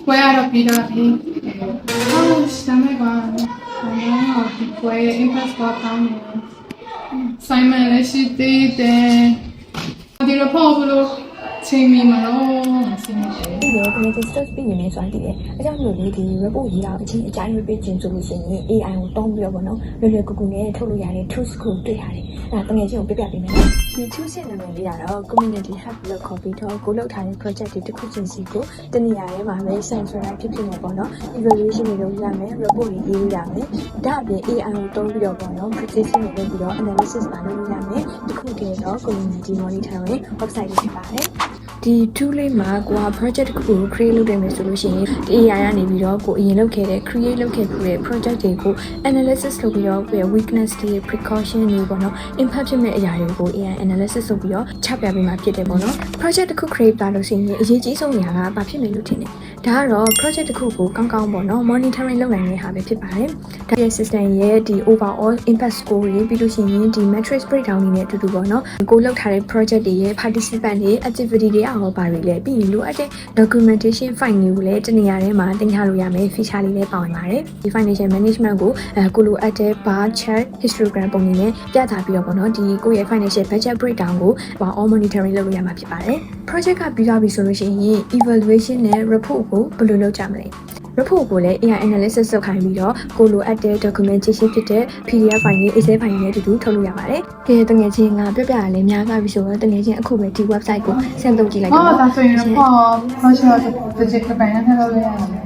ပွဲကတော့ပြီးတော့ပြီဟုတ်စမ်းမယ်ကွာတော့ဒီပွဲ impact ပေါ်တောင်းနေဆိုင်မလည်းရှိသေးတယ်ဒီ report ဘလို့ချိန်မီမလို့ဆင်းနေတယ် ဒီလို community stress ပြီးနေဆိုရင်အကြောင်းလို့ဒီ report ရေးတာအချင်းအကြိုင်းပေးခြင်းဆိုလို့ရှိရင် AI ကိုတောင်းပြီးတော့ပေါ့နော်လွယ်လွယ်ကူကူနဲ့ထုတ်လို့ရတယ် tools ကိုတွေ့ရတယ်အဲဒါတကယ်ချင်းကိုပြပြပေးမယ်နော်ဒီ tools ရဲ့နာမည်လေးကတော့ community hub လို့ခေါ်ပြီးတော့ကိုလောက်ထားတဲ့ project တွေတစ်ခုချင်းစီကိုတနေရာထဲမှာပဲ centralize ဖြစ်နေပေါ့နော် evaluation တွေလုပ်ရမယ် report တွေရေးရမယ်ဒါအပြင် AI ကိုတောင်းပြီးတော့ပေါ့နော် precision တွေလုပ်ပြီးတော့ analysis ပါလုပ်ရမယ်တစ်ခုတည်းတော့ community monitoring website တွေဖြစ်ပါတယ်ဒီ tool လေးမှာကိုက project တစ်ခုကို create လုပ်တယ်မယ်ဆိုလို့ရှိရင်ဒီ AI ကနေပြီးတော့ကိုအရင်လုပ်ခဲ့တဲ့ create လုပ်ခဲ့တဲ့ project တွေကို analysis လုပ်ပြီးတော့ကိုယ့်ရဲ့ weakness တွေ precaution တွေပေါ့နော် impact ဖြစ်မဲ့အရာတွေကို AI analysis လုပ်ပြီးတော့ချပြပေးမှာဖြစ်တယ်ပေါ့နော် project တစ်ခု create လာလို့ရှိရင်အရေးကြီးဆုံးအရာကဘာဖြစ်မယ်လို့ထင်တယ်ဒါကတော့ project တစ်ခုကိုကောင်းကောင်းပေါ့နော် monitoring လုပ်နိုင်တဲ့ဟာပဲဖြစ်ပါတယ်ဒါရဲ့ system ရဲ့ဒီ overall impact score တွေပြီးလို့ရှိရင်ဒီ matrix breakdown တွေနဲ့အတူတူပေါ့နော်ကိုလုပ်ထားတဲ့ project တွေရဲ့ participant တွေ activity တွေအော်ပါတွေလည်းပြီးရင်လိုအပ်တဲ့ documentation file တွေကိုလည်းတနေရာထဲမှာတင်ထားလို့ရမယ် feature လေးလည်းပါဝင်ပါတယ်ဒီ financial management ကိုကိုလိုအပ်တဲ့ bar chart histogram ပုံတွေနဲ့ပြသပြီးတော့ပေါ့နော်ဒီကိုယ့်ရဲ့ financial budget breakdown ကို all monitoring လုပ်လို့ရမှာဖြစ်ပါတယ် project ကပြီးသွားပြီဆိုလို့ရှိရင် evaluation နဲ့ report ကိုဘယ်လိုလုပ်ကြမလဲ report ကိုလည်း AI analysis လုပ်ခိုင်းပြီးတော့ကိုလိုအပ်တဲ့ documentation ဖြစ်တဲ့ PDF file တွေ Excel file တွေနဲ့အတူတူထုတ်လို့ရပါတယ်။ဒီတငယ်ချင်းကပြပြရလဲများသွားပြီဆိုတော့တငယ်ချင်းအခုပဲဒီ website ကိုဆင်သုံးကြည့်လိုက်တော့ ဒါဆိုရင် report social digital ပိုင်းနဲ့လုပ်လို့ရတယ်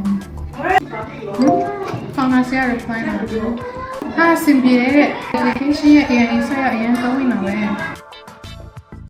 ဖောင်နာစီယာ reply မှာအဆင်ပြေတဲ့ application ရဲ့ AI insight အရင်သုံးနေတာပဲ